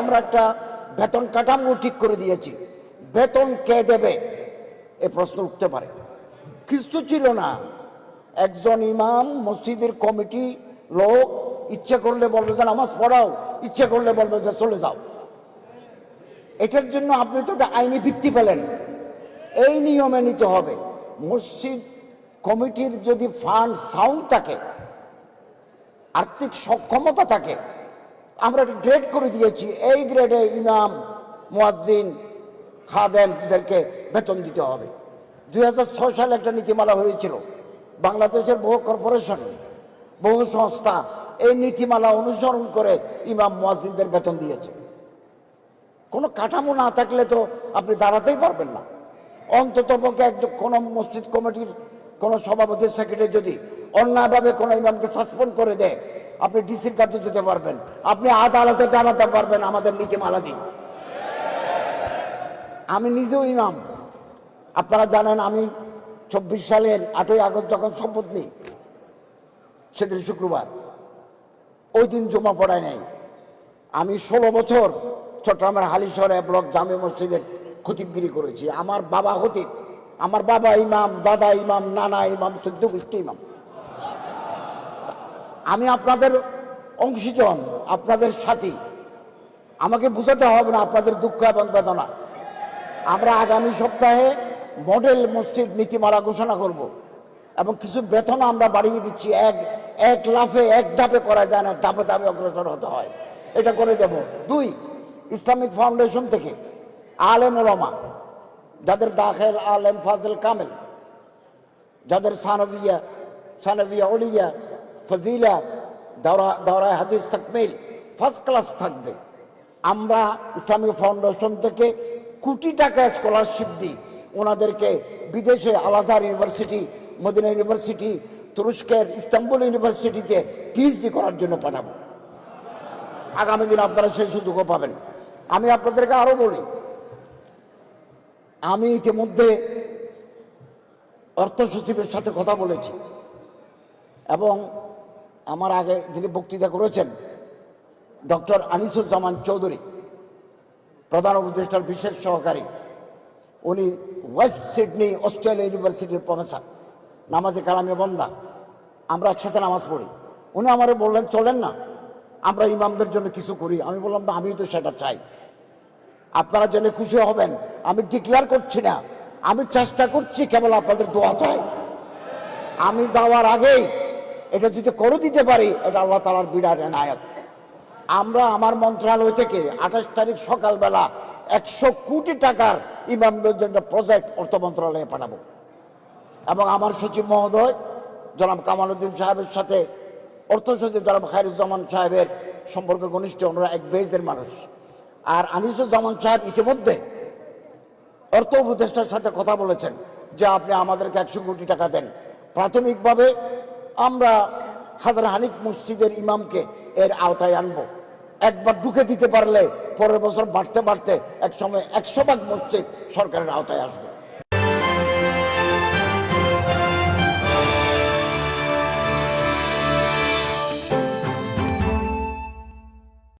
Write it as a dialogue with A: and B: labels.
A: আমরা একটা বেতন কাঠামো ঠিক করে দিয়েছি, বেতন কে দেবে এ প্রশ্ন উঠতে পারে। কিছু ছিল না, একজন ইমাম মসজিদের কমিটি লোক ইচ্ছে করলে বলবে যে নামাজ পড়াও, ইচ্ছে করলে বলবে যে চলে যাও। এটার জন্য আপনি তো একটা আইনি ভিত্তি পেলেন, এই নিয়মে নিতে হবে। মসজিদ কমিটির যদি ফান্ড সাউন্ড থাকে, আর্থিক সক্ষমতা থাকে, আমরা একটা গ্রেড করে দিয়েছি, এই গ্রেডে ইমাম, মুয়াজ্জিন, খাদেমদেরকে বেতন দিতে হবে। 2006 সালে একটা নীতিমালা হয়েছিল, বাংলাদেশের বহু কর্পোরেশন, বহু সংস্থা এই নীতিমালা অনুসরণ করে ইমাম মুয়াজ্জিনদের বেতন দিয়েছে। কোনো কাঠামো না থাকলে তো আপনি দাঁড়াতেই পারবেন না। অন্তত পক্ষে একজন কোনো মসজিদ কমিটির কোনো সভাপতি, সেক্রেটারি যদি অন্যায়ভাবে কোনো ইমামকে সাসপেন্ড করে দেয়, আপনি ডিসির কাছে যেতে পারবেন, আপনি আদালতে জানাতে পারবেন আমাদের নীতিমালা দিন। আমি নিজেও ইমাম, আপনারা জানেন আমি 24 সালের 8ই আগস্ট যখন শপথ নিই, সেদিন শুক্রবার, ওই দিন জুমা পড়ায় নাই। আমি 16 বছর চট্টগ্রামের হালিশহরে ব্লক জামে মসজিদের খতিবগিরি করেছি। আমার বাবা খতিব, আমার বাবা ইমাম, দাদা ইমাম, নানা ইমাম, 14 গোষ্ঠী ইমাম। আমি আপনাদের অংশীজন, আপনাদের সাথী, আমাকে বুঝাতে হবে না আপনাদের দুঃখ এবং বেদনা। আমরা আগামী সপ্তাহে মডেল মসজিদ নীতিমালা ঘোষণা করব এবং কিছু বেতন আমরা বাড়িয়ে দিচ্ছি। এক লাফে এক ধাপে করা যায় না, ধাপে ধাপে অগ্রসর হতে হয়, এটা করে দেব। 2, ইসলামিক ফাউন্ডেশন থেকে আলেম ওলামা, যাদের দাখিল, আলেম, ফাজিল, কামেল, যাদের সানভিয়া ওলিয়া, ফজিলা, দাওরায়ে হাদিস, তাকমিল, ফার্স্ট ক্লাস থাকবে। আমরা ইসলামিক ফাউন্ডেশন থেকে কোটি টাকা স্কলারশিপ দিই ওনাদেরকে। বিদেশে আল আজহার ইউনিভার্সিটি, মদিনা ইউনিভার্সিটি, তুরস্কের ইস্তাম্বুল ইউনিভার্সিটিতে পিএইচডি করার জন্য পাঠাবো। আগামী দিন আপনারা সেই সুযোগও পাবেন। আমি আপনাদেরকে আরো বলি, আমি ইতিমধ্যে অর্থ সচিবের সাথে কথা বলেছি এবং আমার আগে যিনি বক্তৃতা করেছেন ডক্টর আনিসুজ্জামান চৌধুরী, প্রধান উপদেষ্টার বিশেষ সহকারী, উনি ওয়েস্ট সিডনি অস্ট্রেলিয়া ইউনিভার্সিটির প্রফেসর, নামাজে কালামে বন্দা, আমরা একসাথে নামাজ পড়ি। উনি আমারে বললেন চলেন না আমরা ইমামদের জন্য কিছু করি। আমি বললাম না, আমি তো সেটা চাই, আপনারা জেনে খুশি হবেন। আমি ডিক্লেয়ার করছি না, আমি চেষ্টা করছি, কেবল আপনাদের দোয়া চাই। আমি যাওয়ার আগেই এটা যদি করে দিতে পারি, এটা আল্লাহ তাআলার বিরাট এনায়েত। আমরা আমার মন্ত্রণালয় থেকে 28 তারিখ সকালবেলা 100 কোটি টাকার ইমামদের জন্য প্রজেক্ট অর্থ মন্ত্রণালয়ে পাঠাবো এবং আমার সচিব মহোদয় জনাব কামাল উদ্দিন সাহেবের সাথে অর্থ সচিব জনাব খায়রুজ্জামান সাহেবের সম্পর্ক ঘনিষ্ঠ, ওনারা এক বেজের মানুষ। আর আনিসুজ্জামান সাহেব ইতিমধ্যে অর্থ উপদেষ্টার সাথে কথা বলেছেন যে আপনি আমাদেরকে 100 কোটি টাকা দেন। প্রাথমিকভাবে আমরা হাজার হানিক মসজিদের ইমামকে এর আওতায় আনবো। একবার ঢুকে দিতে পারলে পরের বছর বাড়তে বাড়তে এক সময় 100 ভাগ মসজিদ সরকারের আওতায় আসবে।